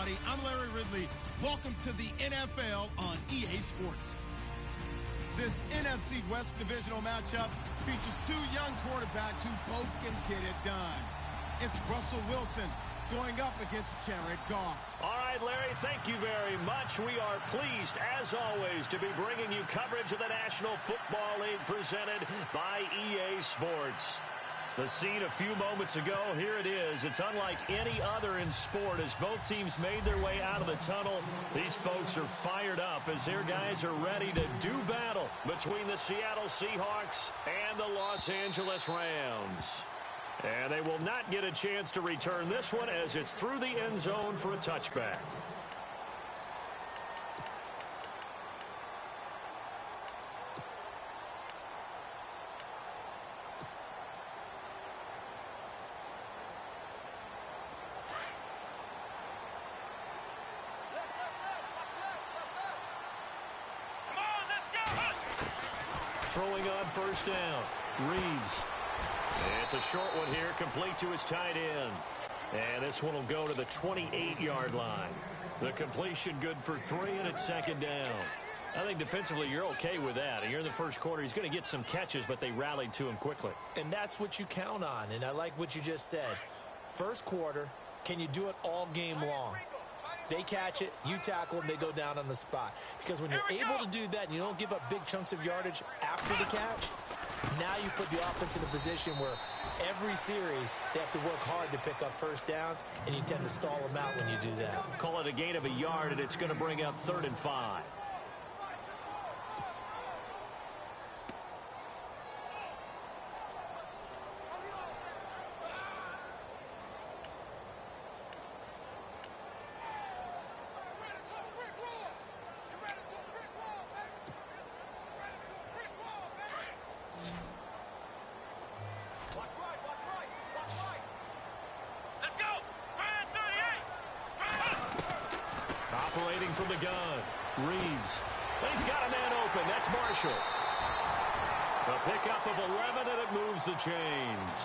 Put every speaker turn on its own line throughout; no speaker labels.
everybody. I'm Larry Ridley. Welcome to the NFL on EA Sports. This NFC West divisional matchup features two young quarterbacks who both can get it done. It's Russell Wilson going up against Jared Goff.
All right, Larry, thank you very much. We are pleased, as always, to be bringing you coverage of the National Football League presented by EA Sports. The scene a few moments ago, here it is. It's unlike any other in sport as both teams made their way out of the tunnel. These folks are fired up as their guys are ready to do battle between the Seattle Seahawks and the Los Angeles Rams. And they will not get a chance to return this one as it's through the end zone for a touchback. Throwing on first down, Reeves. It's a short one here, complete to his tight end. And this one will go to the 28-yard line. The completion good for 3, and it's second down. I think defensively you're okay with that. And you're in the first quarter. He's going to get some catches, but they rallied to him quickly.
And that's what you count on, and I like what you just said. First quarter, can you do it all game long? They catch it, you tackle them, they go down on the spot. Because when you're able to do that and you don't give up big chunks of yardage after the catch, now you put the offense in a position where every series they have to work hard to pick up first downs, and you tend to stall them out when you do that.
Call it a gain of a yard, and it's going to bring up 3rd and 5. Operating from the gun, Reeves. He's got a man open. That's Marshall. A pickup of 11, and it moves the chains.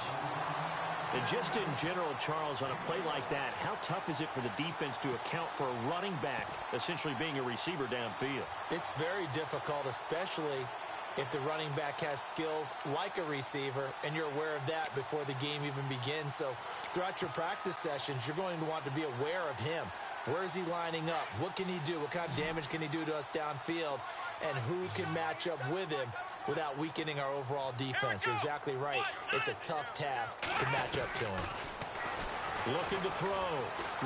And just in general, Charles, on a play like that, how tough is it for the defense to account for a running back essentially being a receiver downfield?
It's very difficult, especially if the running back has skills like a receiver, and you're aware of that before the game even begins. So throughout your practice sessions, you're going to want to be aware of him. Where is he lining up? What can he do? What kind of damage can he do to us downfield? And who can match up with him without weakening our overall defense? You're exactly right. It's a tough task to match up to him.
Looking to throw.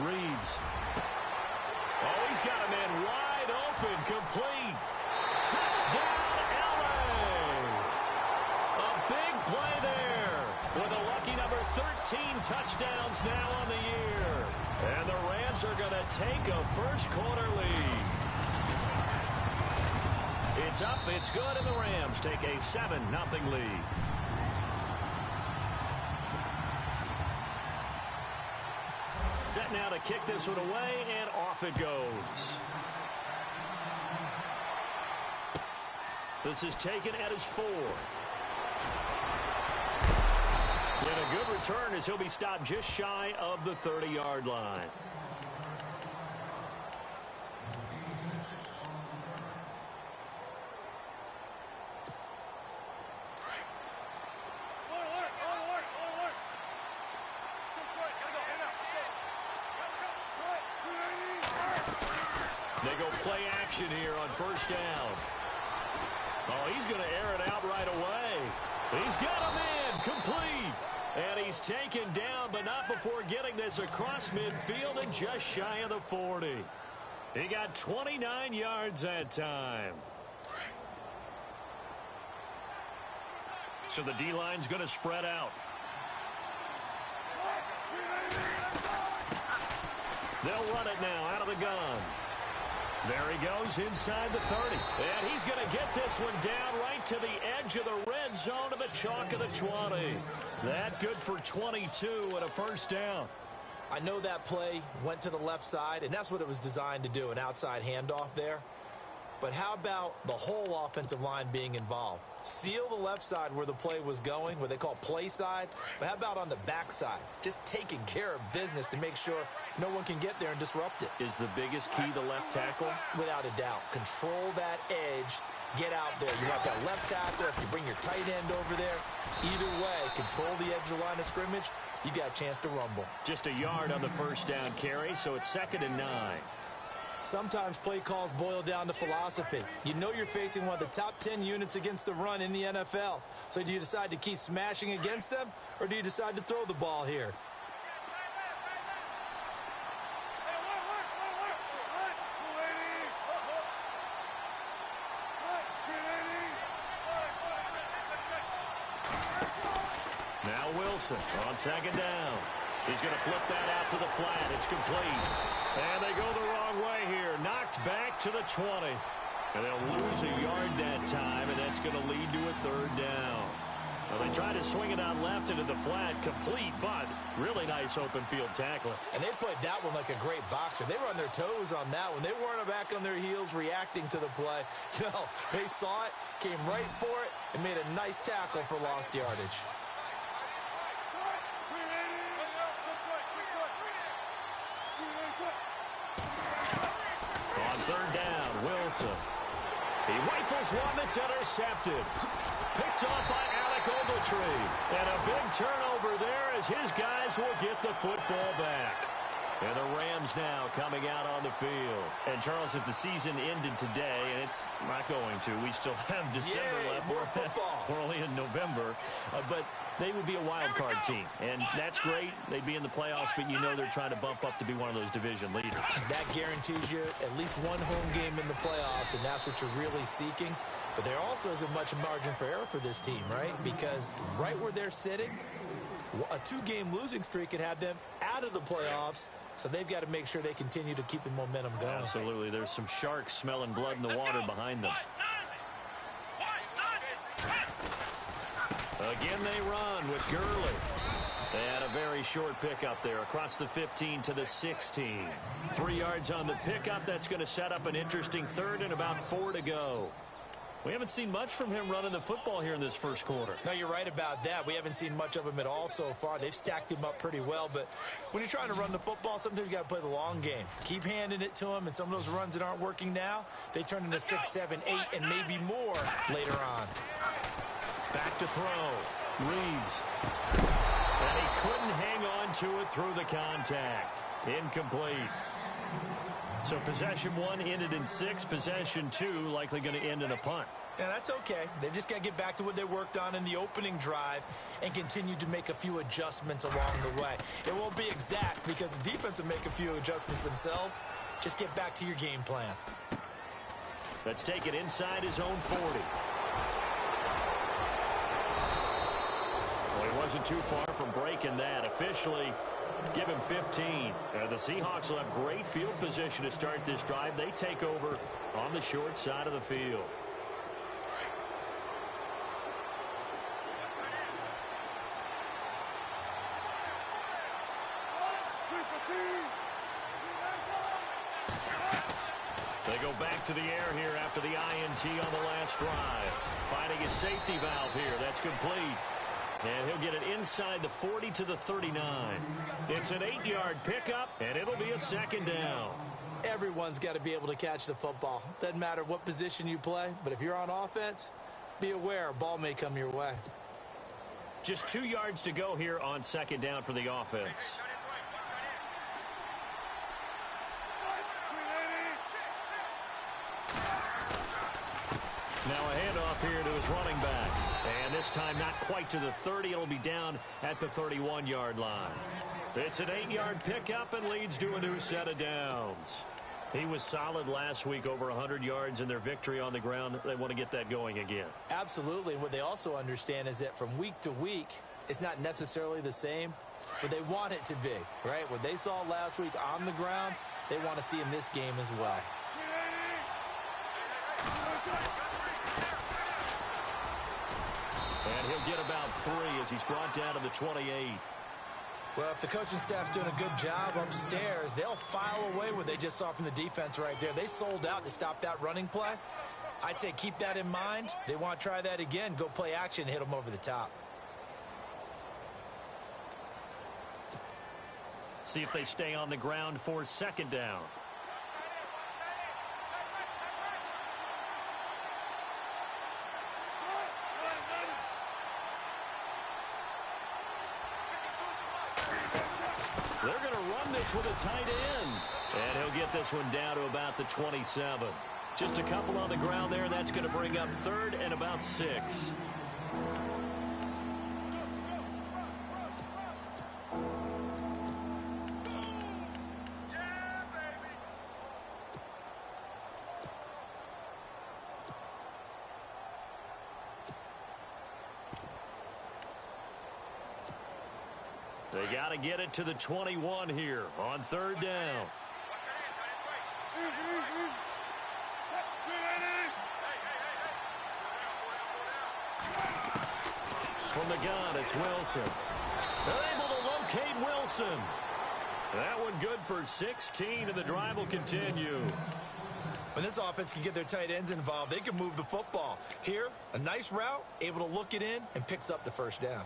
Reeves. Oh, he's got a man wide open. Complete. Touchdown, LA. A big play there with a lucky number 13 touchdowns now on the year. And the Rams are going to take a first quarter lead. It's up, it's good, and the Rams take a 7-0 lead. Set now to kick this one away, and off it goes. This is taken at his 4. And a good return as he'll be stopped just shy of the 30-yard line. They go play action here on first down. Oh, he's going to air it out right away. He's got a man complete. And he's taken down, but not before getting this across midfield and just shy of the 40. He got 29 yards that time. So the D-line's going to spread out. They'll run it now out of the gun. There he goes inside the 30. And he's going to get this one down right to the edge of the red zone of the chalk of the 20. That good for 22 and a first down.
I know that play went to the left side, and that's what it was designed to do, an outside handoff there. But how about the whole offensive line being involved? Seal the left side where the play was going, what they call play side. But how about on the back side? Just taking care of business to make sure no one can get there and disrupt it.
Is the biggest key the left tackle?
Without a doubt. Control that edge. Get out there. You want that left tackle. If you bring your tight end over there, either way, control the edge of the line of scrimmage, you got a chance to rumble.
Just a yard on the first down carry, so it's 2nd and 9.
Sometimes play calls boil down to philosophy. You know you're facing one of the top 10 units against the run in the NFL. So do you decide to keep smashing against them, or do you decide to throw the ball here?
Now Wilson on 2nd down. He's going to flip that out to the flat. It's complete. And they go the wrong way here. Knocked back to the 20. And they'll lose a yard that time, and that's going to lead to a 3rd down. Well, they try to swing it out left into the flat. Complete, but really nice open field tackling.
And they played that one like a great boxer. They were on their toes on that one. They weren't back on their heels reacting to the play. No, they saw it, came right for it, and made a nice tackle for lost yardage.
On 3rd down, Wilson. He rifles one that's intercepted. Picked off by Alec Ogletree. And a big turnover there as his guys will get the football back. And the Rams now coming out on the field. And, Charles, if the season ended today, and it's not going to, we still have December left.
More football.
We're only in November. But they would be a wild card team. And that's great. They'd be in the playoffs, but you know they're trying to bump up to be one of those division leaders.
That guarantees you at least one home game in the playoffs, and that's what you're really seeking. But there also isn't much margin for error for this team, right? Because right where they're sitting, a 2-game losing streak could have them out of the playoffs. So they've got to make sure they continue to keep the momentum going.
Absolutely. There's some sharks smelling blood in the water behind them. Again, they run with Gurley. They had a very short pickup there across the 15 to the 16. 3 yards on the pickup. That's going to set up an interesting 3rd and about 4 to go. We haven't seen much from him running the football here in this first quarter.
No, you're right about that. We haven't seen much of him at all so far. They've stacked him up pretty well, but when you're trying to run the football, sometimes you got to play the long game. Keep handing it to him, and some of those runs that aren't working now, they turn into 6, 7, 8, and maybe more later on.
Back to throw. Reeves. And he couldn't hang on to it through the contact. Incomplete. So possession 1 ended in 6. Possession 2 likely going to end in a punt.
Yeah, that's okay. They've just got to get back to what they worked on in the opening drive and continue to make a few adjustments along the way. It won't be exact because the defense will make a few adjustments themselves. Just get back to your game plan.
Let's take it inside his own 40. Well, he wasn't too far from breaking that. Officially, give him 15. The Seahawks will have great field position to start this drive. They take over on the short side of the field. They go back to the air here after the INT on the last drive. Finding his safety valve here. That's complete. And he'll get it inside the 40 to the 39. It's an 8-yard pickup, and it'll be a 2nd down.
Everyone's got to be able to catch the football. Doesn't matter what position you play, but if you're on offense, be aware a ball may come your way.
Just 2 yards to go here on 2nd down for the offense. Now a handoff here to his running back. And this time not quite to the 30. It'll be down at the 31-yard line. It's an 8-yard pickup and leads to a new set of downs. He was solid last week, over 100 yards in their victory on the ground. They want to get that going again.
Absolutely. And what they also understand is that from week to week, it's not necessarily the same, but they want it to be, right? What they saw last week on the ground, they want to see in this game as well.
And he'll get about 3 as he's brought down to the 28.
Well, if the coaching staff's doing a good job upstairs, they'll file away what they just saw from the defense right there. They sold out to stop that running play. I'd say keep that in mind. They want to try that again. Go play action, hit them over the top.
See if they stay on the ground for second down. They're going to run this with a tight end. And he'll get this one down to about the 27. Just a couple on the ground there. That's going to bring up third and about 6. They got to get it to the 21 here on third down. From the gun, it's Wilson. They're able to locate Wilson. That one good for 16, and the drive will continue.
When this offense can get their tight ends involved, they can move the football. Here, a nice route, able to look it in, and picks up the first down.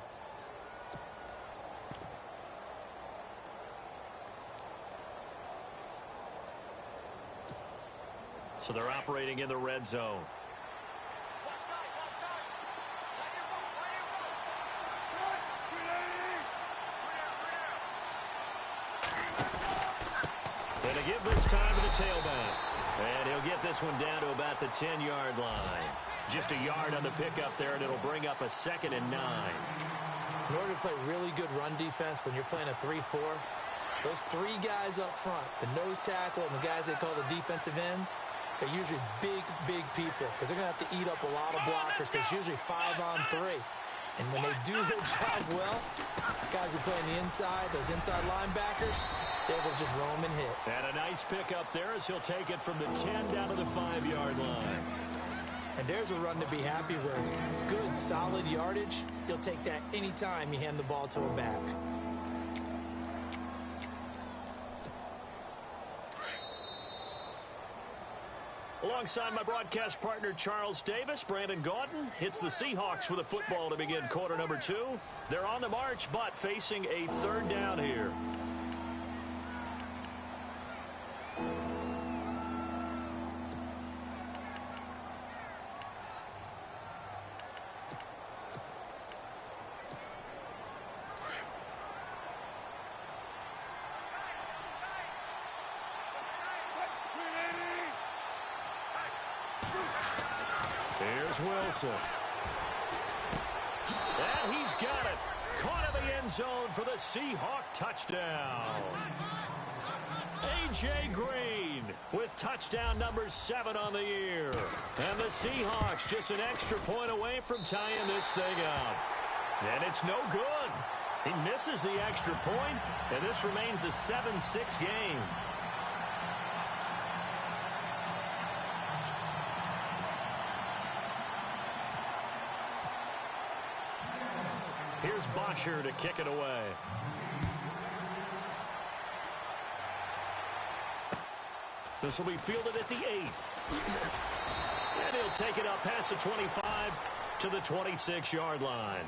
So they're operating in the red zone. And to give this time to the tailback. And he'll get this one down to about the 10-yard line. Just a yard on the pickup there, and it'll bring up a 2nd and 9.
In order to play really good run defense when you're playing a 3-4, those 3 guys up front, the nose tackle and the guys they call the defensive ends, they're usually big people because they're going to have to eat up a lot of blockers because usually 5 on 3. And when they do their job well, guys who play on the inside, those inside linebackers, they're able to just roam and hit.
And a nice pickup there as he'll take it from the 10 down to the 5-yard line.
And there's a run to be happy with. Good, solid yardage. He'll take that anytime you hand the ball to a back.
Alongside my broadcast partner, Charles Davis, Brandon Gaudin hits the Seahawks with a football to begin quarter number 2. They're on the march, but facing a third down here. Here's Wilson. And he's got it. Caught in the end zone for the Seahawk touchdown. A.J. Green with touchdown number 7 on the year. And the Seahawks just an extra point away from tying this thing up. And it's no good. He misses the extra point, and this remains a 7-6 game. Here's Bosher to kick it away. This will be fielded at the 8. And he'll take it up past the 25 to the 26-yard line.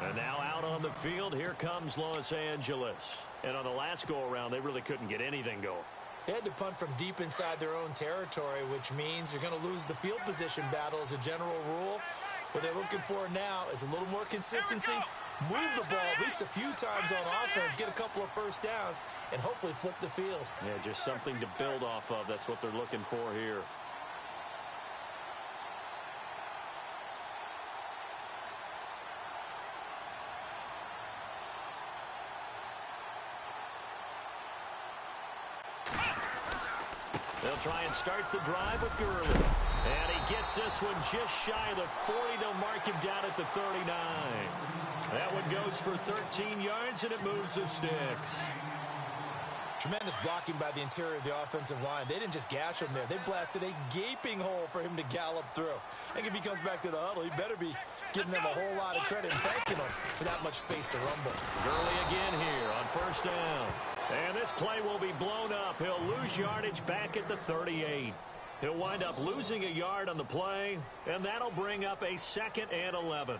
And now out on the field, here comes Los Angeles. And on the last go-around, they really couldn't get anything going.
They had to punt from deep inside their own territory, which means you're going to lose the field position battle as a general rule. What they're looking for now is a little more consistency, move the ball at least a few times on offense, get a couple of first downs, and hopefully flip the field.
Yeah, just something to build off of. That's what they're looking for here. They'll try and start the drive with Gurley. And he gets this one just shy of the 40. They'll mark him down at the 39. That one goes for 13 yards, and it moves the sticks.
Tremendous blocking by the interior of the offensive line. They didn't just gash him there. They blasted a gaping hole for him to gallop through. I think if he comes back to the huddle, he better be giving them a whole lot of credit and thanking them for that much space to rumble.
Gurley again here on first down. And this play will be blown up. He'll lose yardage back at the 38. He'll wind up losing a yard on the play, and that'll bring up a 2nd and 11.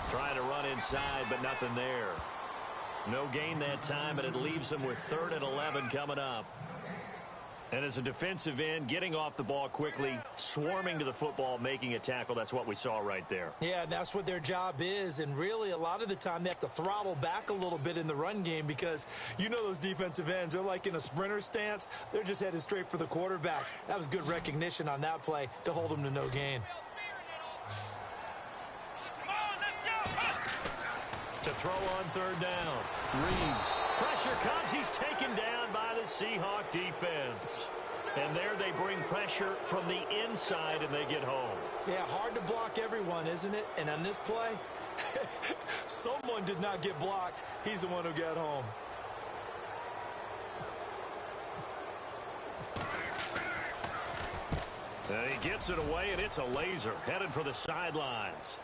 Trying to run inside, but nothing there. No gain that time, and it leaves them with 3rd and 11 coming up. And as a defensive end, getting off the ball quickly, swarming to the football, making a tackle, that's what we saw right there.
Yeah, that's what their job is, and really a lot of the time they have to throttle back a little bit in the run game because you know those defensive ends, they're like in a sprinter stance. They're just headed straight for the quarterback. That was good recognition on that play to hold them to no gain.
To throw on 3rd down. Reeves. Pressure comes. He's taken down by the Seahawk defense. And there they bring pressure from the inside, and they get home.
Yeah, hard to block everyone, isn't it? And on this play, someone did not get blocked. He's the one who got home.
And he gets it away, and it's a laser headed for the sidelines.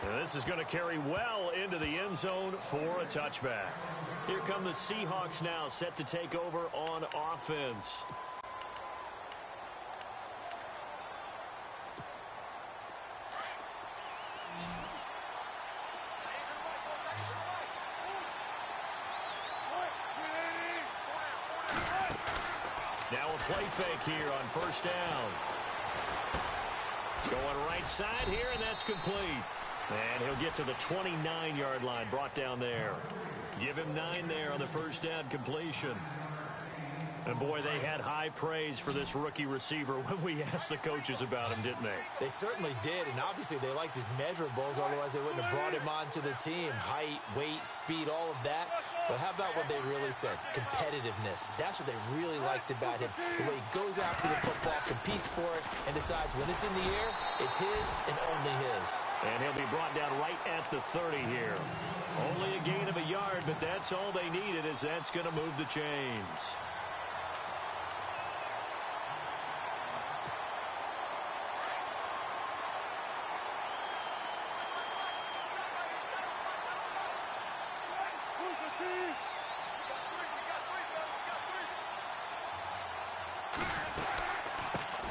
And this is going to carry well into the end zone for a touchback. Here come the Seahawks now, set to take over on offense. Now a play fake here on 1st down. Going right side here, and that's complete. And he'll get to the 29-yard line, brought down there. Give him 9 there on the 1st down completion. And, boy, they had high praise for this rookie receiver when we asked the coaches about him, didn't they?
They certainly did, and obviously they liked his measurables, otherwise they wouldn't have brought him onto the team. Height, weight, speed, all of that. But how about what they really said? Competitiveness. That's what they really liked about him. The way he goes after the football, competes for it, and decides when it's in the air, it's his and only his.
And he'll be brought down right at the 30 here. Only a gain of a yard, but that's all they needed, as that's going to move the chains.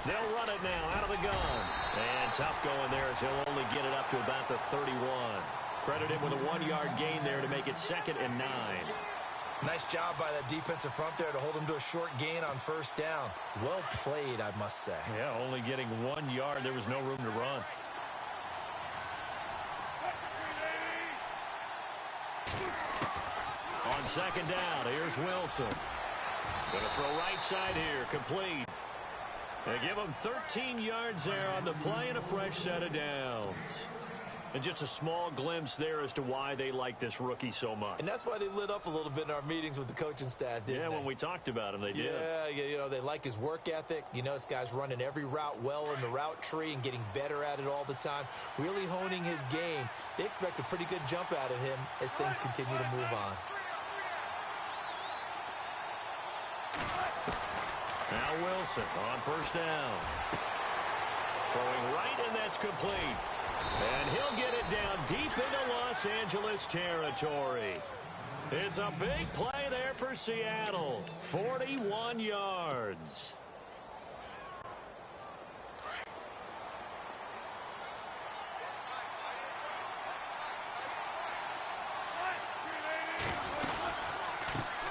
They'll run it now out of the gun. And tough going there as he'll only get it up to about the 31. Credit him with a 1-yard gain there to make it 2nd and 9.
Nice job by that defensive front there to hold him to a short gain on 1st down. Well played, I must say.
Yeah, only getting 1 yard. There was no room to run. On 2nd down, here's Wilson. Going to throw right side here, complete. They give him 13 yards there on the play and a fresh set of downs. And just a small glimpse there as to why they like this rookie so much.
And that's why they lit up a little bit in our meetings with the coaching staff, didn't they?
Yeah, when we talked about him, they did.
Yeah, you know, they like his work ethic. You know, this guy's running every route well in the route tree and getting better at it all the time, really honing his game. They expect a pretty good jump out of him as things continue to move on.
Now Wilson on 1st down. Throwing right, and that's complete. And he'll get it down deep into Los Angeles territory. It's a big play there for Seattle. 41 yards.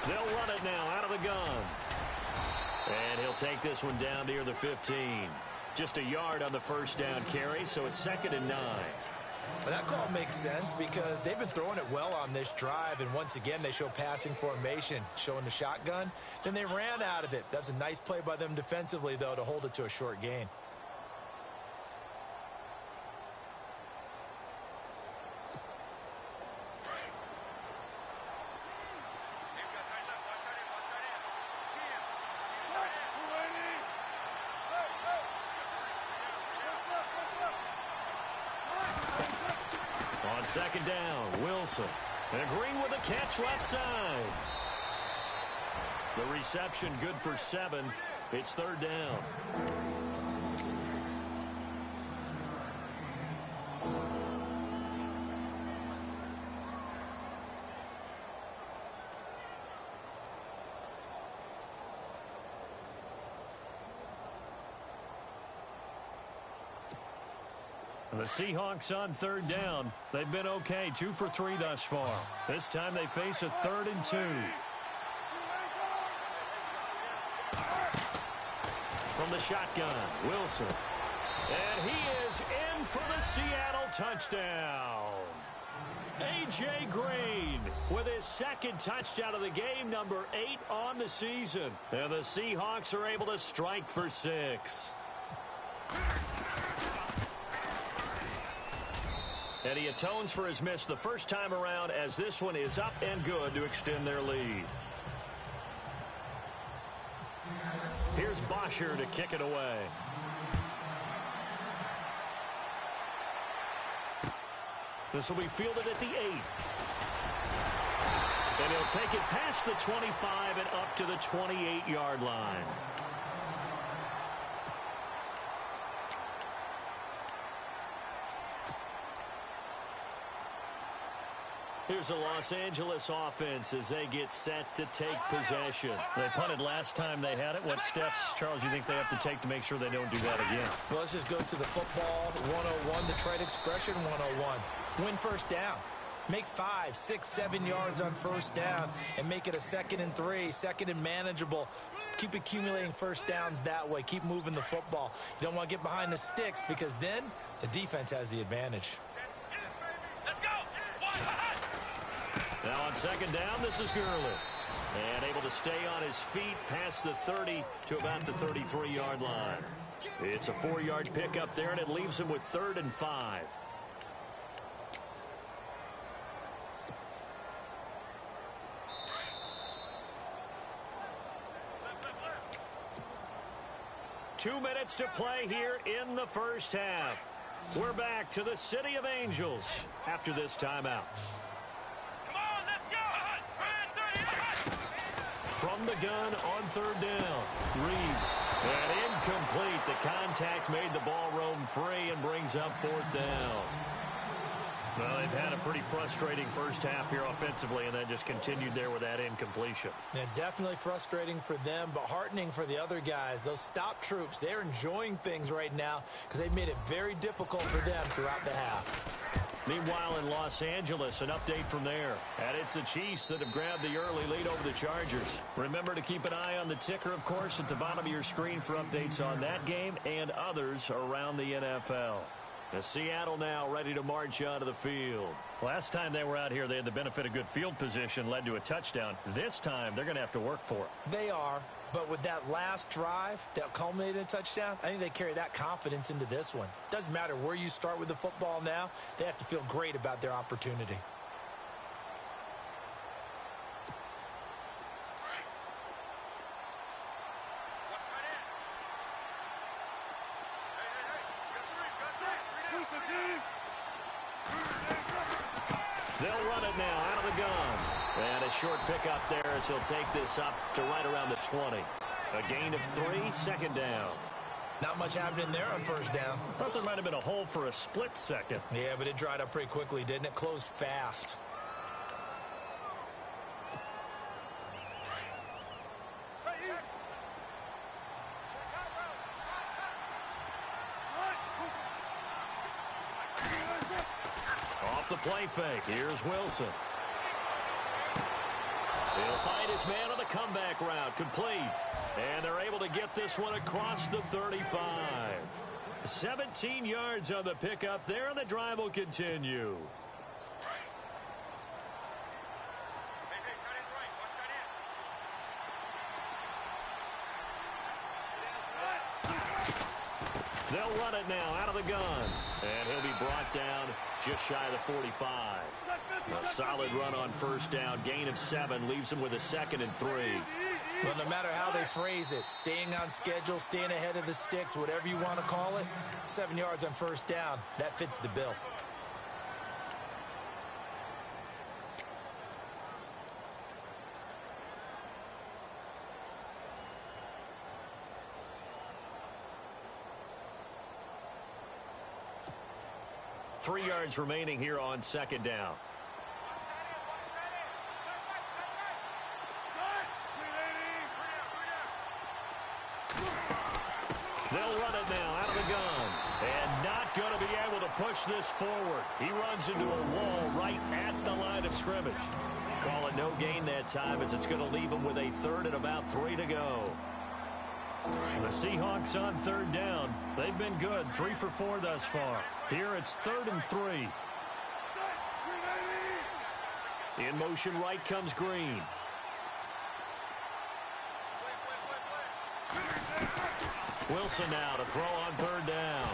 They'll run it now out of the gun. And he'll take this one down near the 15. Just a yard on the 1st down carry, so it's 2nd and 9.
But that call makes sense because they've been throwing it well on this drive, and once again they show passing formation, showing the shotgun. Then they ran out of it. That's a nice play by them defensively, though, to hold it to a short gain.
On second down, Wilson. And Green with a catch left side. The reception good for 7. It's third down. The Seahawks on third down. They've been okay, 2 for 3 thus far. This time they face a 3rd and 2. From the shotgun, Wilson. And he is in for the Seattle touchdown. A.J. Green with his 2nd touchdown of the game, number 8 on the season. And the Seahawks are able to strike for 6. And he atones for his miss the first time around, as this one is up and good to extend their lead. Here's Bosher to kick it away. This will be fielded at the 8. And he'll take it past the 25 and up to the 28-yard line. Here's a Los Angeles offense as they get set to take possession. They punted last time they had it. What steps, Charles, you think they have to take to make sure they don't do that again?
Well, let's just go to the football 101, the trade expression 101. Win first down. Make 5, 6, 7 yards on first down and make it a 2nd and 3, 2nd and manageable. Keep accumulating first downs that way. Keep moving the football. You don't want to get behind the sticks because then the defense has the advantage.
Now on second down, this is Gurley. And able to stay on his feet past the 30 to about the 33-yard line. It's a 4-yard pickup there, and it leaves him with 3rd and 5. Two minutes to play here in the first half. We're back to the City of Angels after this timeout. From the gun on third down, Reeves. And incomplete. The contact made the ball roam free and brings up 4th down. Well, they've had a pretty frustrating first half here offensively, and then just continued there with that incompletion.
Yeah, definitely frustrating for them, but heartening for the other guys. Those stop troops, they're enjoying things right now because they've made it very difficult for them throughout the half.
Meanwhile, in Los Angeles, an update from there. And it's the Chiefs that have grabbed the early lead over the Chargers. Remember to keep an eye on the ticker, of course, at the bottom of your screen for updates on that game and others around the NFL. As Seattle now ready to march onto the field. Last time they were out here, they had the benefit of good field position, led to a touchdown. This time, they're going to have to work for it.
They are. But with that last drive that culminated in a touchdown, I think they carry that confidence into this one. Doesn't matter where you start with the football now. They have to feel great about their opportunity.
They'll run it now out of the gun. And a short pickup there as he'll take this up to right around the 20. A gain of 3, 2nd down.
Not much happening there on first down.
Thought there might have been a hole for a split second.
Yeah, but it dried up pretty quickly, didn't it? Closed fast.
Off the play fake. Here's Wilson. He'll find his man on the comeback route. Complete. And they're able to get this one across the 35. 17 yards on the pickup there, and the drive will continue. They'll run it now out of the gun. And he'll be brought down just shy of the 45. A solid run on first down. Gain of 7 leaves him with a 2nd and 3.
Well, no matter how they phrase it, staying on schedule, staying ahead of the sticks, whatever you want to call it, 7 yards on first down, that fits the bill.
3 yards remaining here on second down. They'll run it now out of the gun. And not going to be able to push this forward. He runs into a wall right at the line of scrimmage. Call it no gain that time as it's going to leave him with a third and about 3 to go. The Seahawks on third down. They've been good, 3 for 4 thus far. Here it's 3rd and 3. In motion right comes Green. Wilson now to throw on third down.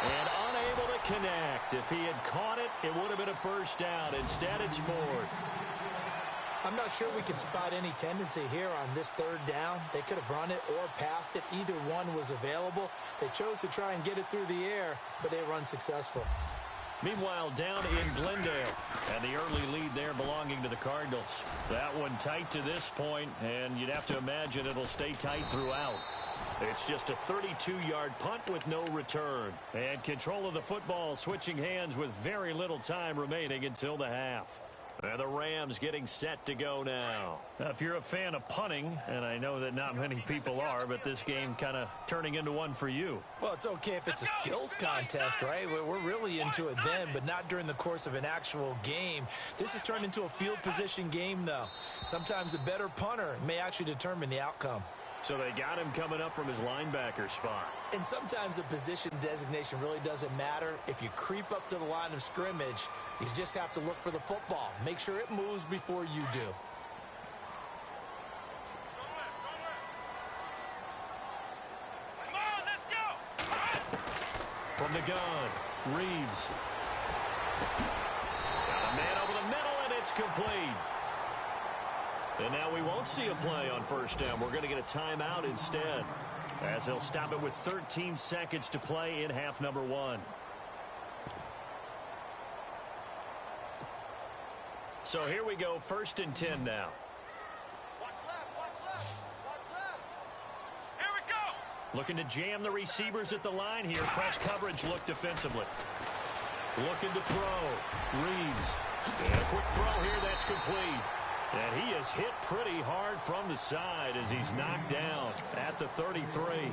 And unable to connect. If he had caught it, it would have been a first down. Instead, it's 4th.
I'm not sure we can spot any tendency here on this third down. They could have run it or passed it. Either one was available. They chose to try and get it through the air, but they were unsuccessful.
Meanwhile, down in Glendale, and the early lead there belonging to the Cardinals. That one tight to this point, and you'd have to imagine it'll stay tight throughout. It's just a 32-yard punt with no return. And control of the football switching hands with very little time remaining until the half. And the Rams getting set to go now. Now, if you're a fan of punting, and I know that not many people are, but this game kind of turning into one for you.
Well, it's okay if it's a skills contest, right? We're really into it then, but not during the course of an actual game. This has turned into a field position game, though. Sometimes the better punter may actually determine the outcome.
So they got him coming up from his linebacker spot.
And sometimes the position designation really doesn't matter. If you creep up to the line of scrimmage, you just have to look for the football. Make sure it moves before you do.
Come on, let's go!
From the gun, Reeves. Got a man over the middle, and it's complete. And now we won't see a play on first down. We're going to get a timeout instead, as they'll stop it with 13 seconds to play in half number 1. So here we go, 1st and 10 now.
Watch left, watch left, watch left. Here we go!
Looking to jam the receivers at the line here. Press coverage look defensively. Looking to throw. Reeves. And a quick throw here, that's complete. And he is hit pretty hard from the side as he's knocked down at the 33.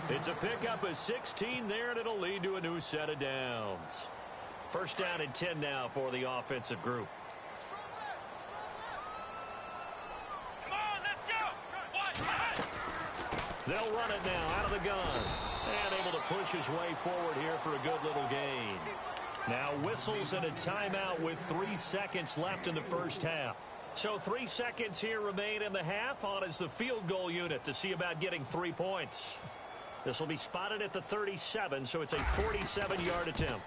It's a pickup of 16 there, and it'll lead to a new set of downs. 1st down and 10 now for the offensive group.
Come on, let's go! Watch.
They'll run it now out of the gun. And able to push his way forward here for a good little gain. Now whistles and a timeout with 3 seconds left in the first half. So 3 seconds here remain in the half. On is the field goal unit to see about getting 3 points. This will be spotted at the 37, so it's a 47-yard attempt.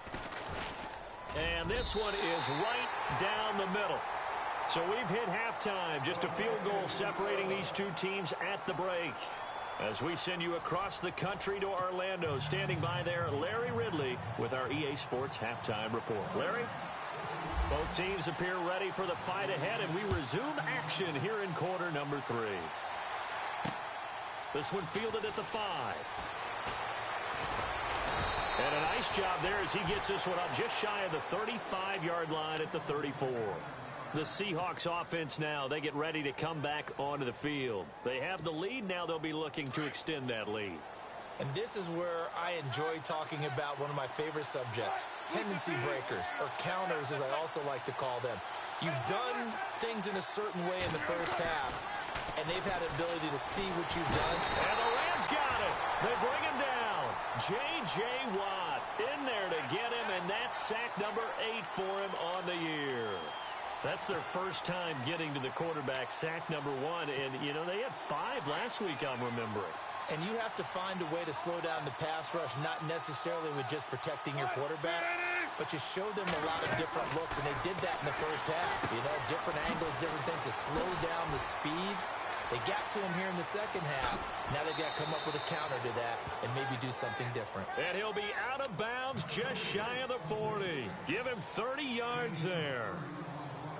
And this one is right down the middle. So we've hit halftime. Just a field goal separating these two teams at the break. As we send you across the country to Orlando, standing by there, Larry Ridley with our EA Sports Halftime Report. Larry? Both teams appear ready for the fight ahead, and we resume action here in quarter number 3. This one fielded at the 5. And a nice job there as he gets this one up just shy of the 35-yard line at the 34. The Seahawks offense now, they get ready to come back onto the field. They have the lead. Now they'll be looking to extend that lead.
And this is where I enjoy talking about one of my favorite subjects, tendency breakers, or counters as I also like to call them. You've done things in a certain way in the first half, and they've had an ability to see what you've done.
And the Rams got it. They bring him down. J.J. Watt in there to get him, and that's sack number 8 for him on the year. That's their first time getting to the quarterback, sack number 1. And, you know, they had 5 last week, I'm remembering.
And you have to find a way to slow down the pass rush, not necessarily with just protecting your quarterback, but you show them a lot of different looks, and they did that in the first half. You know, different angles, different things to slow down the speed. They got to him here in the second half. Now they've got to come up with a counter to that and maybe do something different.
And he'll be out of bounds just shy of the 40. Give him 30 yards there.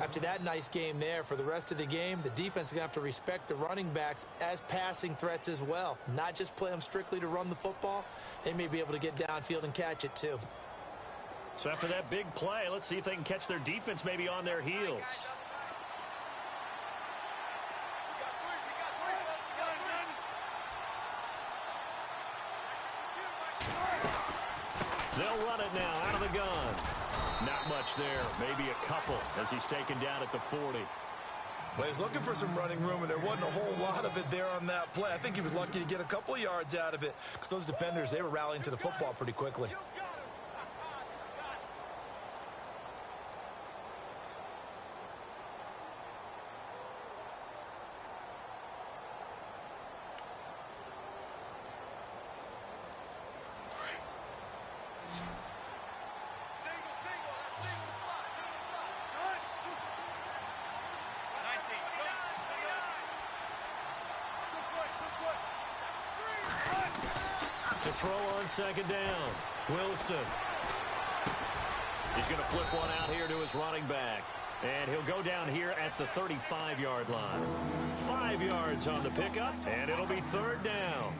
After that nice game there, for the rest of the game, the defense is going to have to respect the running backs as passing threats as well. Not just play them strictly to run the football. They may be able to get downfield and catch it too.
So after that big play, let's see if they can catch their defense maybe on their heels. They'll run it now out of the gun. Not much there. Maybe a couple as he's taken down at the 40.
Well, he's looking for some running room, and there wasn't a whole lot of it there on that play. I think he was lucky to get a couple of yards out of it because those defenders, they were rallying to the football pretty quickly.
To throw on second down, Wilson. He's going to flip one out here to his running back. And he'll go down here at the 35-yard line. 5 yards on the pickup, and it'll be third down.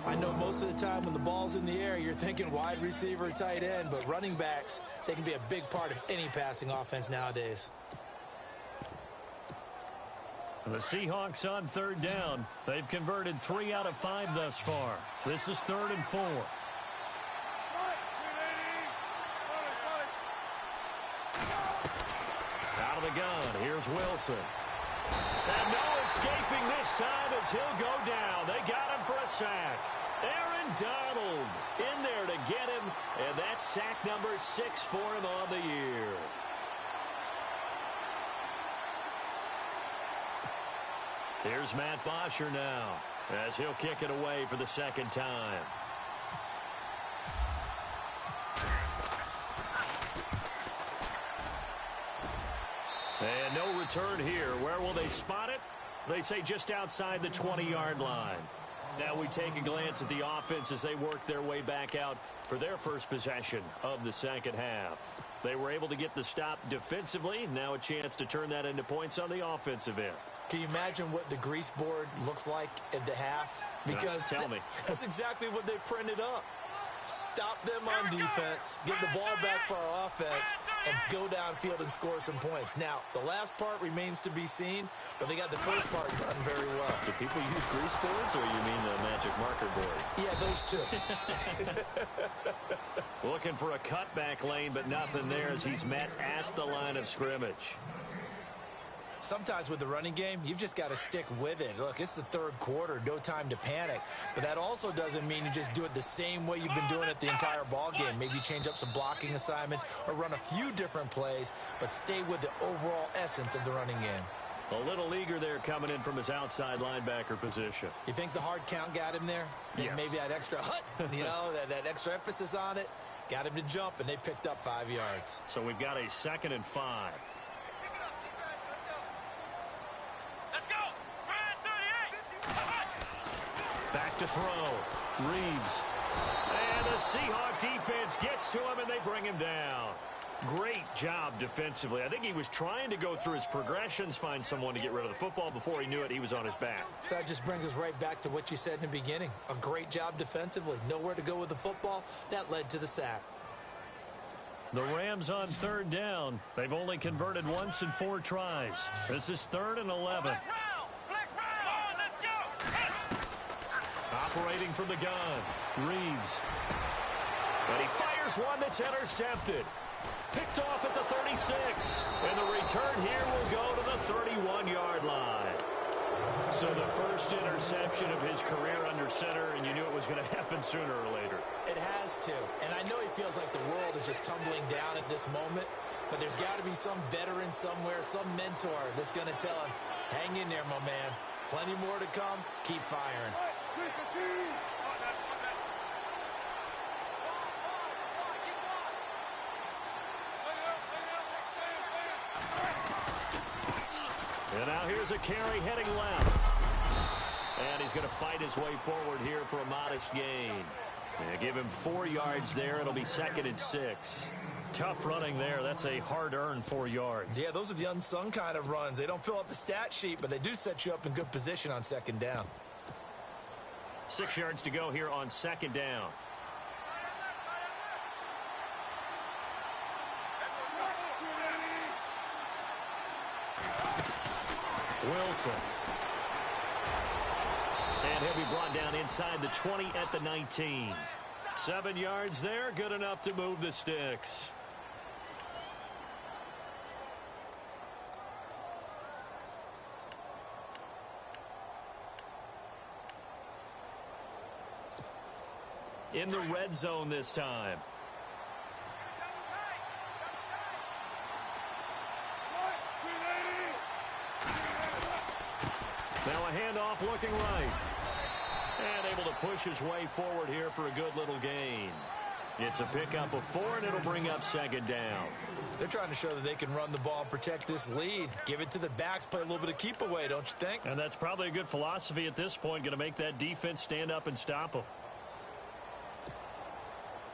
I know most of the time when the ball's in the air, you're thinking wide receiver, tight end, but running backs, they can be a big part of any passing offense nowadays.
The Seahawks on third down. They've converted 3 out of 5 thus far. This is 3rd and 4. Out of the gun. Here's Wilson. And no escaping this time as he'll go down. They got him for a sack. Aaron Donald in there to get him. And that's sack number 6 for him on the year. Here's Matt Bosher now as he'll kick it away for the second time. And no return here. Where will they spot it? They say just outside the 20-yard line. Now we take a glance at the offense as they work their way back out for their first possession of the second half. They were able to get the stop defensively. Now a chance to turn that into points on the offensive end.
Can you imagine what the grease board looks like at the half? Because
tell me.
That's exactly what they printed up. Stop them on defense, get the ball back for our offense, and go downfield and score some points. Now, the last part remains to be seen, but they got the first part done very well.
Do people use grease boards, or you mean the magic marker board?
Yeah, those two.
Looking for a cutback lane, but nothing there as he's met at the line of scrimmage.
Sometimes with the running game, you've just got to stick with it. Look, it's the third quarter, no time to panic. But that also doesn't mean you just do it the same way you've been doing it the entire ball game. Maybe change up some blocking assignments or run a few different plays, but stay with the overall essence of the running game.
A little eager there coming in from his outside linebacker position.
You think the hard count got him there?
Yes.
Maybe that extra that extra emphasis on it got him to jump, and they picked up 5 yards.
So we've got a 2nd and 5. Back to throw. Reeves. And the Seahawk defense gets to him, and they bring him down. Great job defensively. I think he was trying to go through his progressions, find someone to get rid of the football. Before he knew it, he was on his back.
So that just brings us right back to what you said in the beginning. A great job defensively. Nowhere to go with the football. That led to the sack.
The Rams on third down. They've only converted once in 4 tries. This is 3rd and 11. Operating from the gun, Reeves. And he fires one that's intercepted. Picked off at the 36. And the return here will go to the 31-yard line. So the first interception of his career under center, and you knew it was going to happen sooner or later.
It has to. And I know he feels like the world is just tumbling down at this moment, but there's got to be some veteran somewhere, some mentor that's going to tell him, hang in there, my man. Plenty more to come. Keep firing.
And now here's a carry heading left. And he's going to fight his way forward here for a modest gain. And give him 4 yards there. It'll be 2nd and 6. Tough running there. That's a hard-earned 4 yards.
Yeah, those are the unsung kind of runs. They don't fill up the stat sheet, but they do set you up in good position on 2nd down.
6 yards to go here on 2nd down. Wilson. And he'll be brought down inside the 20 at the 19. 7 yards there, good enough to move the sticks. In the red zone this time. Now a handoff looking right. And able to push his way forward here for a good little gain. It's a pickup of 4, and it'll bring up second down.
They're trying to show that they can run the ball and protect this lead. Give it to the backs, play a little bit of keep away, don't you think?
And that's probably a good philosophy at this point, going to make that defense stand up and stop them.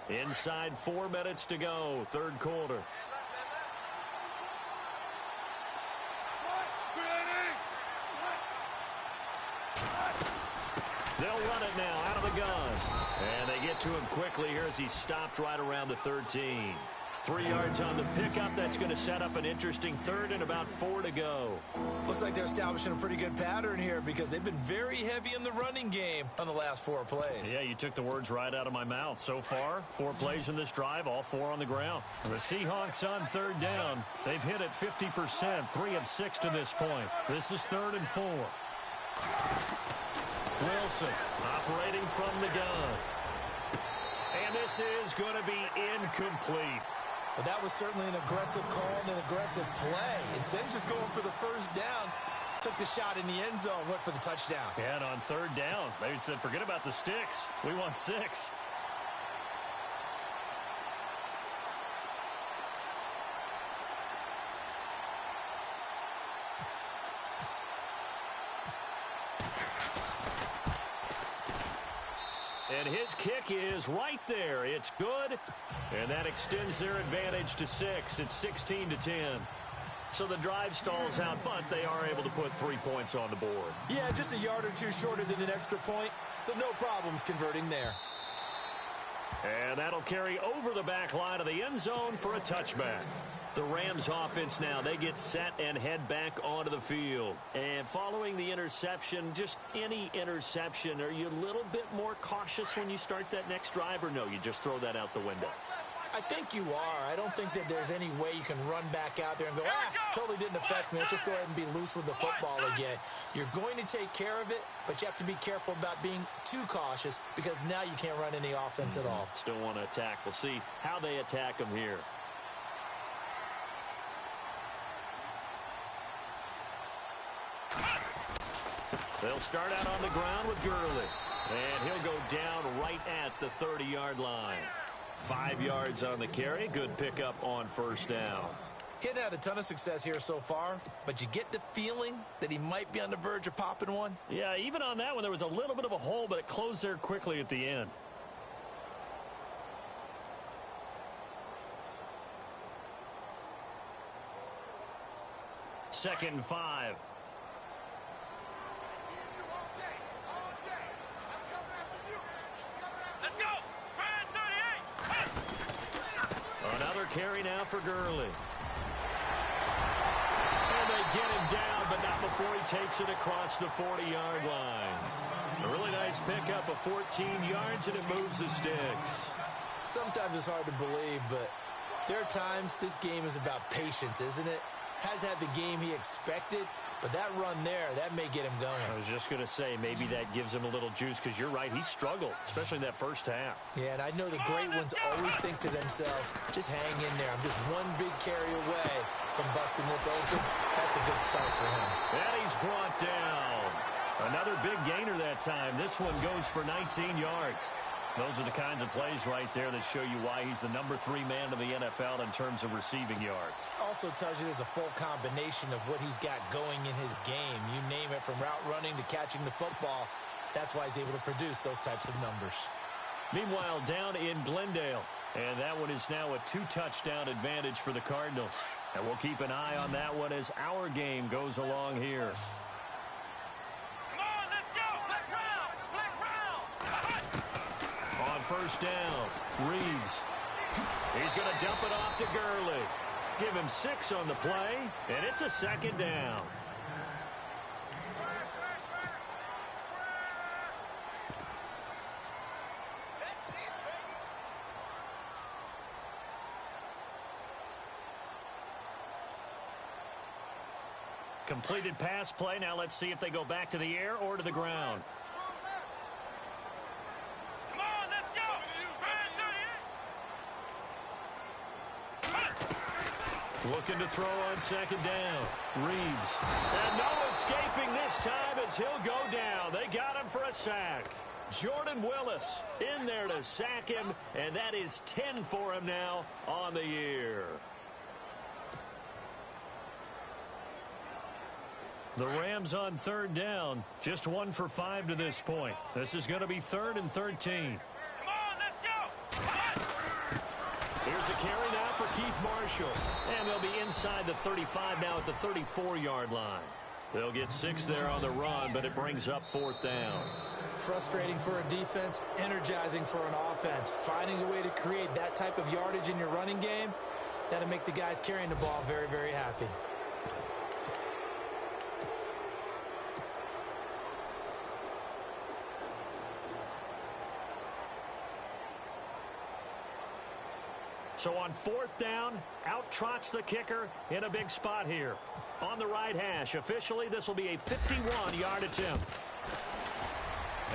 Inside 4 minutes to go, third quarter. They'll run it now out of the gun. And they get to him quickly here as he stopped right around the 13. 3 yards on the pickup. That's going to set up an interesting third and about 4 to go.
Looks like they're establishing a pretty good pattern here because they've been very heavy in the running game on the last 4 plays.
Yeah, you took the words right out of my mouth. So far, 4 plays in this drive, all 4 on the ground. The Seahawks on third down. They've hit it 50%, 3 of 6 to this point. This is 3rd and 4. Wilson operating from the gun. And this is going to be incomplete.
But that was certainly an aggressive call and an aggressive play. Instead of just going for the first down, took the shot in the end zone, went for the touchdown.
Yeah, and on third down, they said, forget about the sticks. We want 6. And his kick is right there. It's good. And that extends their advantage to 6. It's 16-10. So the drive stalls out, but they are able to put 3 points on the board.
Yeah, just a yard or 2 shorter than an extra point. So no problems converting there.
And that'll carry over the back line of the end zone for a touchback. The Rams offense now, they get set and head back onto the field. And following the interception, just any interception, are you a little bit more cautious when you start that next drive, or no, you just throw that out the window?
I think you are. I don't think that there's any way you can run back out there and go, totally didn't affect me. Let's just go ahead and be loose with the football again. You're going to take care of it, but you have to be careful about being too cautious because now you can't run any offense at all.
Still want to attack. We'll see how they attack them here. They'll start out on the ground with Gurley. And he'll go down right at the 30-yard line. 5 yards on the carry. Good pickup on first down.
He hadn't had a ton of success here so far, but you get the feeling that he might be on the verge of popping one.
Yeah, even on that one, there was a little bit of a hole, but it closed there quickly at the end. Second and 5.
Let's go! Brand 38!
Another carry now for Gurley. And they get him down, but not before he takes it across the 40-yard line. A really nice pickup of 14 yards, and it moves the sticks.
Sometimes it's hard to believe, but there are times this game is about patience, isn't it? Has had the game he expected, but that run there, that may get him going.
I was just going to say, maybe that gives him a little juice, because you're right, he struggled, especially in that first half.
Yeah, and I know the great ones always think to themselves, just hang in there. I'm just one big carry away from busting this open. That's a good start for him.
And he's brought down. Another big gainer that time. This one goes for 19 yards. Those are the kinds of plays right there that show you why he's the number 3 man in the NFL in terms of receiving yards.
Also tells you there's a full combination of what he's got going in his game. You name it, from route running to catching the football. That's why he's able to produce those types of numbers.
Meanwhile, down in Glendale. And that one is now a 2-touchdown advantage for the Cardinals. And we'll keep an eye on that one as our game goes along here. First down, Reeves. He's going to dump it off to Gurley. Give him 6 on the play, and it's a second down. Completed pass play. Now let's see if they go back to the air or to the ground.
Come on, let's go.
Looking to throw on second down. Reeves. And no escaping this time as he'll go down. They got him for a sack. Jordan Willis in there to sack him, and that is 10 for him now on the year. The Rams on third down, just 1 for 5 to this point. This is going to be 3rd and 13.
Come on, let's go. Come on.
Here's a carry now for Keith Marshall. And they'll be inside the 35 now at the 34-yard line. They'll get 6 there on the run, but it brings up 4th down.
Frustrating for a defense, energizing for an offense. Finding a way to create that type of yardage in your running game, that'll make the guys carrying the ball very, very happy.
So on 4th down, out trots the kicker in a big spot here. On the right hash, officially this will be a 51-yard attempt.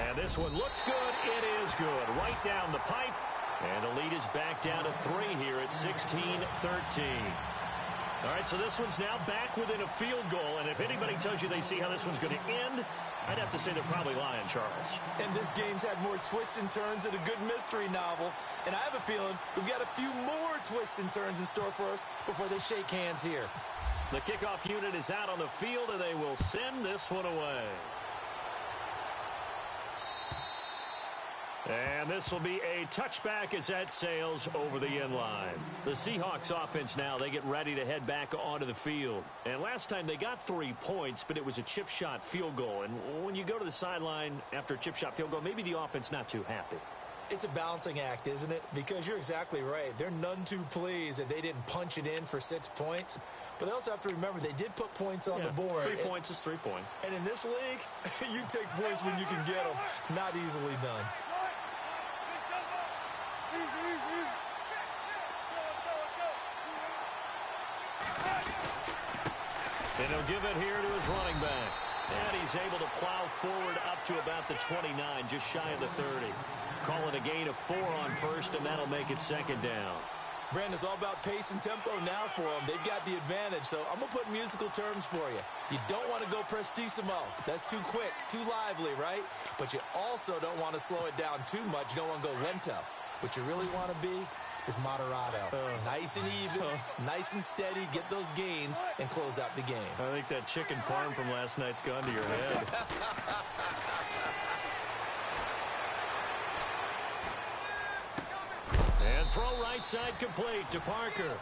And this one looks good. It is good. Right down the pipe. And the lead is back down to 3 here at 16-13. All right, so this one's now back within a field goal. And if anybody tells you they see how this one's going to end, I'd have to say they're probably lying, Charles.
And this game's had more twists and turns than a good mystery novel. And I have a feeling we've got a few more twists and turns in store for us before they shake hands here.
The kickoff unit is out on the field, and they will send this one away. And this will be a touchback as that sails over the end line. The Seahawks offense now, they get ready to head back onto the field. And last time they got 3 points, but it was a chip shot field goal. And when you go to the sideline after a chip shot field goal, maybe the offense not too happy.
It's a balancing act, isn't it? Because you're exactly right. They're none too pleased that they didn't punch it in for 6 points. But they also have to remember they did put points on the board.
3 points is 3 points.
And in this league, you take points when you can get them. Not easily done.
And he'll give it here to his running back. And he's able to plow forward up to about the 29, just shy of the 30. Call it a gain of 4 on first, and that'll make it 2nd down.
Brandon, it's all about pace and tempo now for them. They've got the advantage, so I'm going to put musical terms for you. You don't want to go prestissimo. That's too quick, too lively, right? But you also don't want to slow it down too much. You don't want to go lento. What you really want to be is moderato. Nice and even, nice and steady, get those gains, and close out the game.
I think that chicken parm from last night's gone to your head. And throw right side complete to Parker.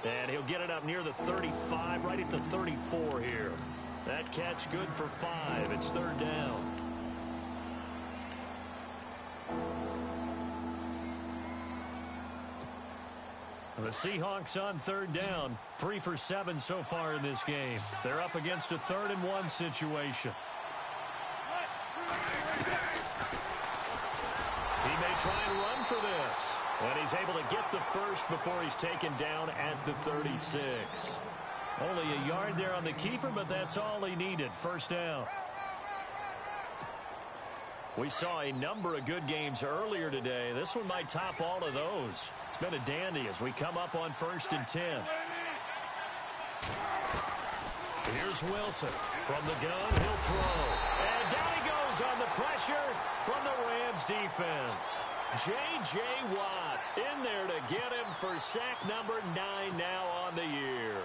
And he'll get it up near the 35, right at the 34 here. That catch good for 5. It's 3rd down. The Seahawks on 3rd down, 3 for 7 so far in this game. They're up against a 3rd and 1 situation. He may try and run for this. And he's able to get the first before he's taken down at the 36. Only a yard there on the keeper, but that's all he needed. 1st down. We saw a number of good games earlier today. This one might top all of those. It's been a dandy as we come up on 1st and 10. Here's Wilson. From the gun, he'll throw. And down he goes on the pressure from the Rams defense. J.J. Watt in there to get him for sack number 9 now on the year.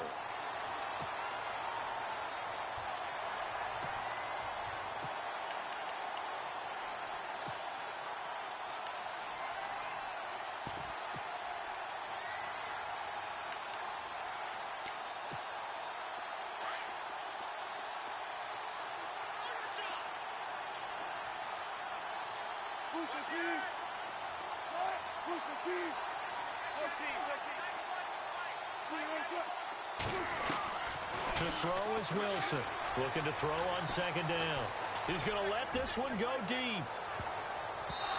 To throw is Wilson. Looking to throw on 2nd down. He's going to let this one go deep.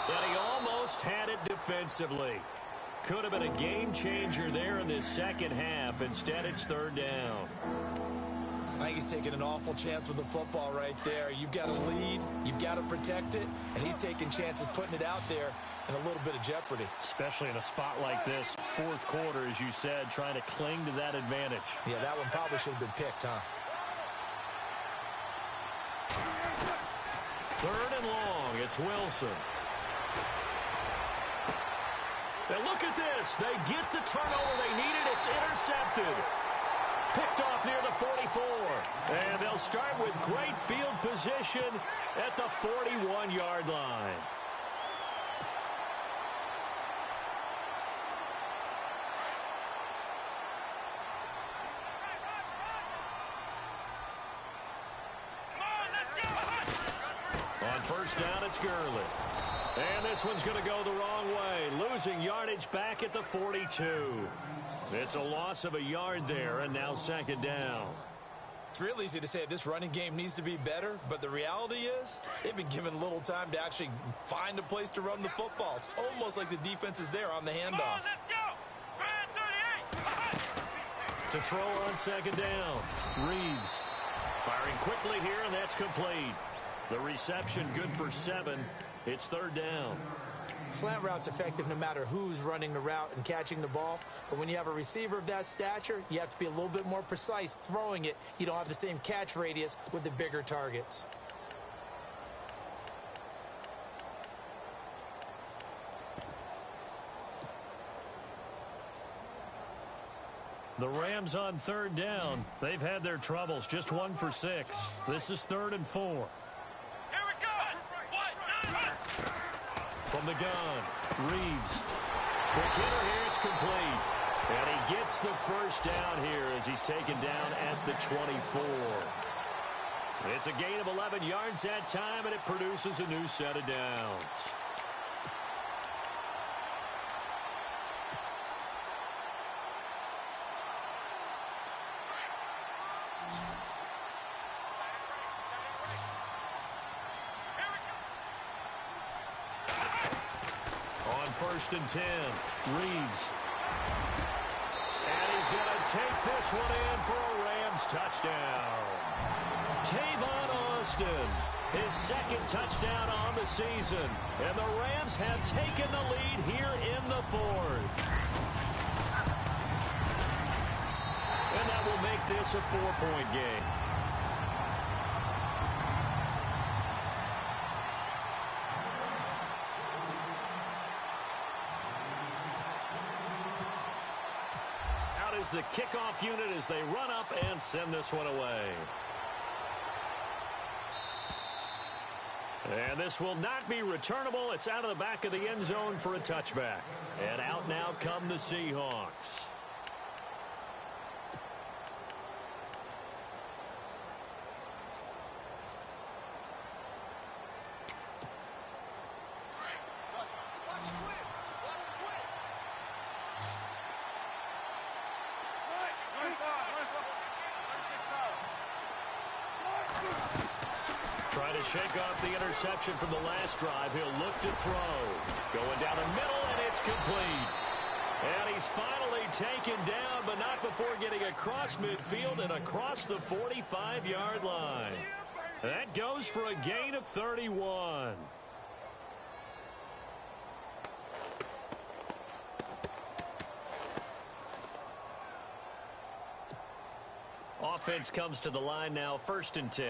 And he almost had it defensively. Could have been a game changer there in this 2nd half. Instead, it's 3rd down.
I think he's taking an awful chance with the football right there. You've got to lead, you've got to protect it, and he's taking chances putting it out there in a little bit of jeopardy.
Especially in a spot like this, fourth quarter, as you said, trying to cling to that advantage.
Yeah, that one probably should have been picked, huh?
Third and long, it's Wilson. And look at this. They get the turnover they needed. It's intercepted. Picked off near the 44. And they'll start with great field position at the 41-yard line. On first down, it's Gurley. And this one's going to go the wrong way. Losing yardage back at the 42. It's a loss of a yard there, and now second down.
It's real easy to say this running game needs to be better, but the reality is they've been given little time to actually find a place to run the football. It's almost like the defense is there on the handoff.
To throw on second down, Reeves firing quickly here, and that's complete. The reception good for 7. It's third down.
Slant route's effective no matter who's running the route and catching the ball. But when you have a receiver of that stature, you have to be a little bit more precise throwing it. You don't have the same catch radius with the bigger targets.
The Rams on third down. They've had their troubles. Just 1 for 6. This is 3rd and 4. From the gun, Reeves. Quick hitter here, it's complete. And he gets the first down here as he's taken down at the 24. It's a gain of 11 yards that time, and it produces a new set of downs. First and 10, Reeves. And he's going to take this one in for a Rams touchdown. Tavon Austin, his second touchdown on the season. And the Rams have taken the lead here in the 4th. And that will make this a 4-point game. Is the kickoff unit as they run up and send this one away. And this will not be returnable. It's out of the back of the end zone for a touchback. And out now come the Seahawks. Trying to shake off the interception from the last drive. He'll look to throw. Going down the middle, and it's complete. And he's finally taken down, but not before getting across midfield and across the 45-yard line. That goes for a gain of 31. Offense comes to the line now, 1st and 10.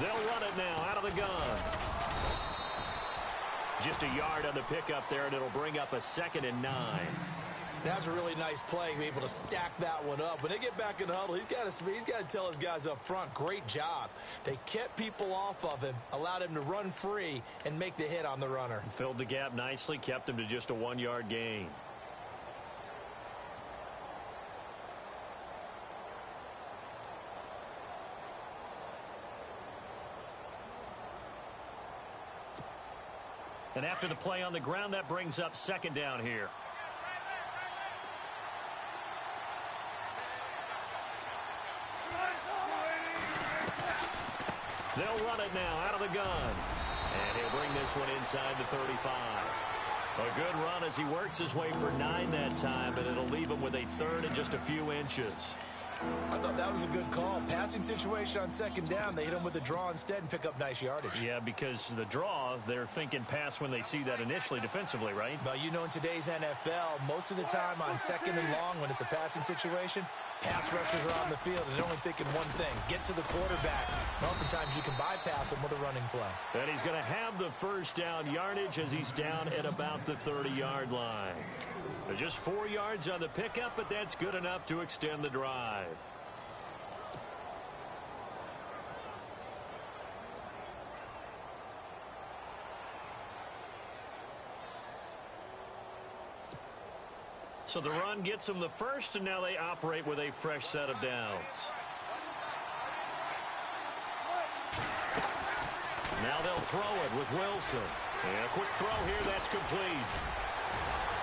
They'll run it now out of the gun. Just a yard on the pickup there, and it'll bring up a 2nd and 9.
That's a really nice play, be able to stack that one up. When they get back in the huddle, he's got to tell his guys up front, great job. They kept people off of him, allowed him to run free and make the hit on the runner.
Filled the gap nicely, kept him to just a 1-yard gain. And after the play on the ground, that brings up 2nd down here. They'll run it now out of the gun. And he'll bring this one inside the 35. A good run as he works his way for 9 that time, and it'll leave him with a third and just a few inches.
I thought that was a good call. Passing situation on second down. They hit him with a draw instead and pick up nice yardage.
Yeah, because the draw, they're thinking pass when they see that initially defensively, right?
Well, you know, in today's NFL, most of the time on second and long when it's a passing situation, pass rushers are on the field and they're only thinking one thing, get to the quarterback. And oftentimes you can bypass him with a running play.
And he's going to have the first down yardage as he's down at about the 30-yard line. Just 4 yards on the pickup, but that's good enough to extend the drive. So the run gets them the first, and now they operate with a fresh set of downs. Now they'll throw it with Wilson. And a quick throw here, that's complete.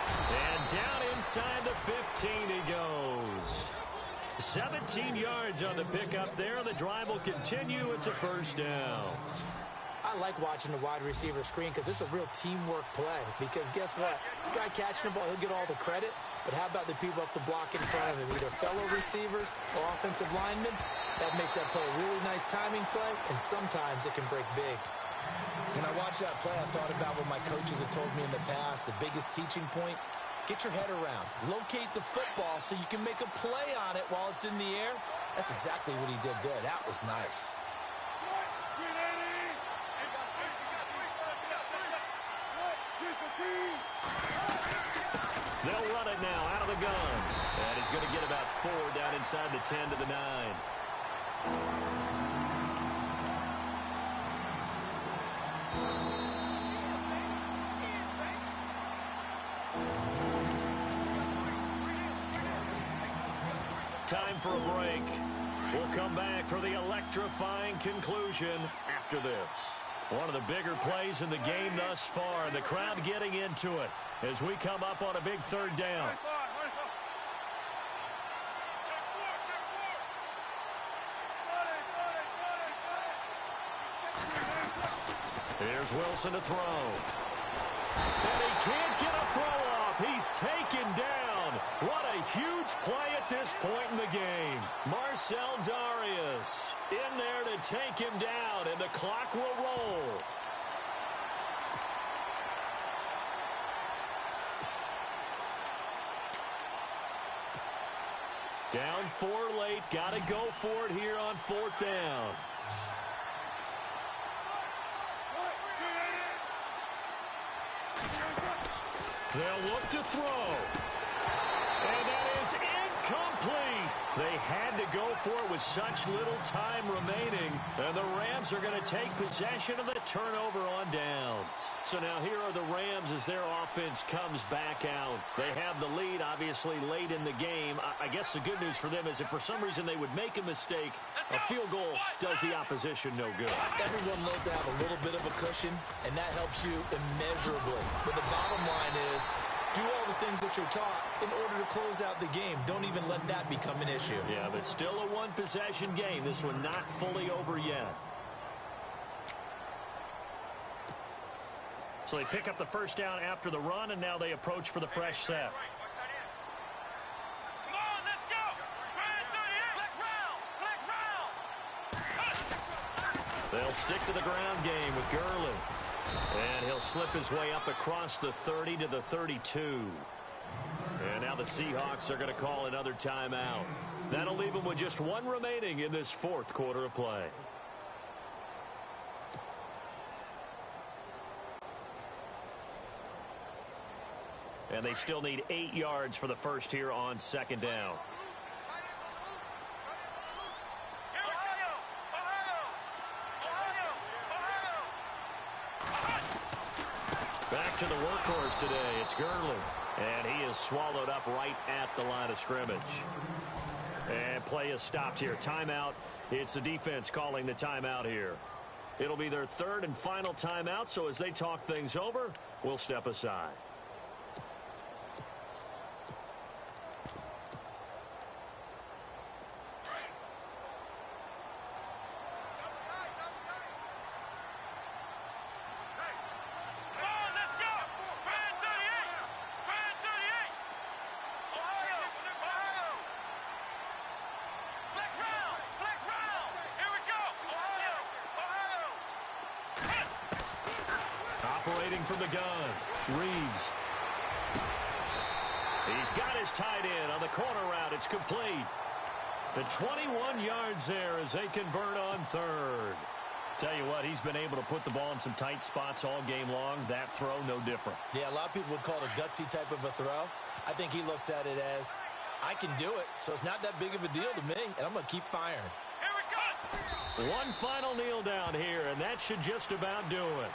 And down inside the 15 he goes. 17 yards on the pickup there. The drive will continue. It's a first down.
I like watching the wide receiver screen because it's a real teamwork play. Because guess what? The guy catching the ball, he'll get all the credit. But how about the people up to block in front of him, either fellow receivers or offensive linemen? That makes that play a really nice timing play, and sometimes it can break big. When I watched that play, I thought about what my coaches had told me in the past. The biggest teaching point, get your head around. Locate the football so you can make a play on it while it's in the air. That's exactly what he did there. That was nice.
They'll run it now out of the gun. And he's going to get about 4 down inside the 10 to the 9. Time for a break. We'll come back for the electrifying conclusion after this. One of the bigger plays in the game thus far, and the crowd getting into it as we come up on a big third down. Here's Wilson to throw. And he can't get a throw off. He's taken down. What a huge play at this point in the game. Marcel Darius in there to take him down, and the clock will roll. Down 4 late. Got to go for it here on 4th down. They'll look to throw. And that is incomplete. They had to go for it with such little time remaining. And the Rams are going to take possession of the turnover on downs. So now here are the Rams as their offense comes back out. They have the lead, obviously, late in the game. I guess the good news for them is if for some reason they would make a mistake, a field goal does the opposition no good.
Everyone loves to have a little bit of a cushion, and that helps you immeasurably. But the bottom line is, do all the things that you're taught in order to close out the game. Don't even let that become an issue.
Yeah, but still a one-possession game. This one not fully over yet. So they pick up the first down after the run, and now they approach for the fresh set.
Come on, let's go! Flex round!
They'll stick to the ground game with Gurley. And he'll slip his way up across the 30 to the 32. And now the Seahawks are going to call another timeout. That'll leave them with just 1 remaining in this 4th quarter of play. And they still need 8 yards for the first here on 2nd down. Back to the workhorse today. It's Gurley. And he is swallowed up right at the line of scrimmage. And play is stopped here. Timeout. It's the defense calling the timeout here. It'll be their 3rd and final timeout, so as they talk things over, we'll step aside.
Come on, let's go!
Operating from the gun, Reeves. He's got his tight end on the corner route. It's complete. The 21 yards there as they convert on third. Tell you what, he's been able to put the ball in some tight spots all game long. That throw, no different.
Yeah, a lot of people would call it a gutsy type of a throw. I think he looks at it as, I can do it, so it's not that big of a deal to me, and I'm going to keep firing.
Here we go.
One final kneel down here, and that should just about do it.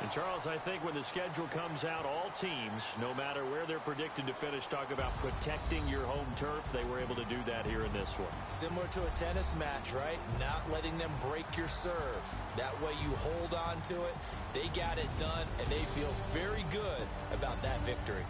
And Charles, I think when the schedule comes out, all teams, no matter where they're predicted to finish, talk about protecting your home turf. They were able to do that here in this one.
Similar to a tennis match, right? Not letting them break your serve. That way you hold on to it. They got it done, and they feel very good about that victory.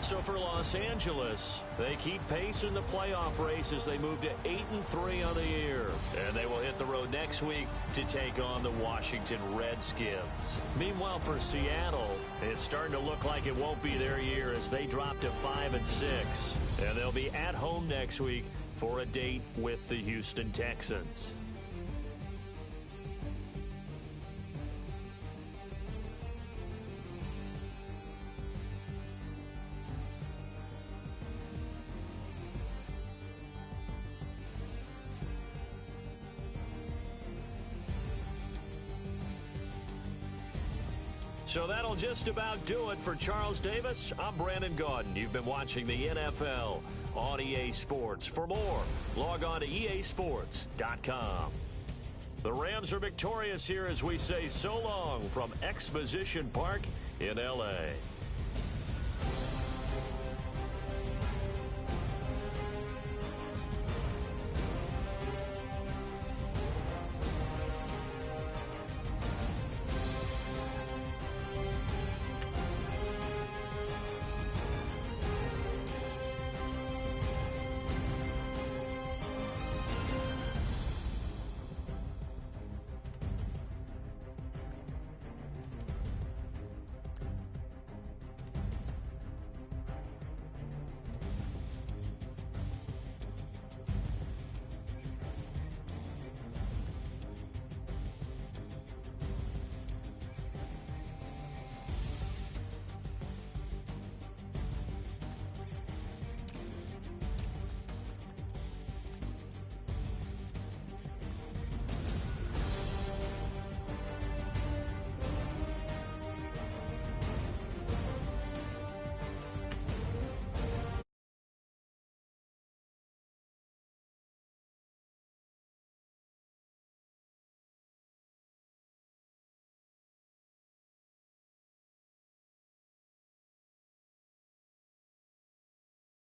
So for Los Angeles, they keep pace in the playoff race as they move to 8-3 on the year. And they will hit the road next week to take on the Washington Redskins. Meanwhile, for Seattle, it's starting to look like it won't be their year as they drop to 5-6. And they'll be at home next week for a date with the Houston Texans. So that'll just about do it for Charles Davis. I'm Brandon Gaudin. You've been watching the NFL on EA Sports. For more, log on to easports.com. The Rams are victorious here as we say so long from Exposition Park in L.A.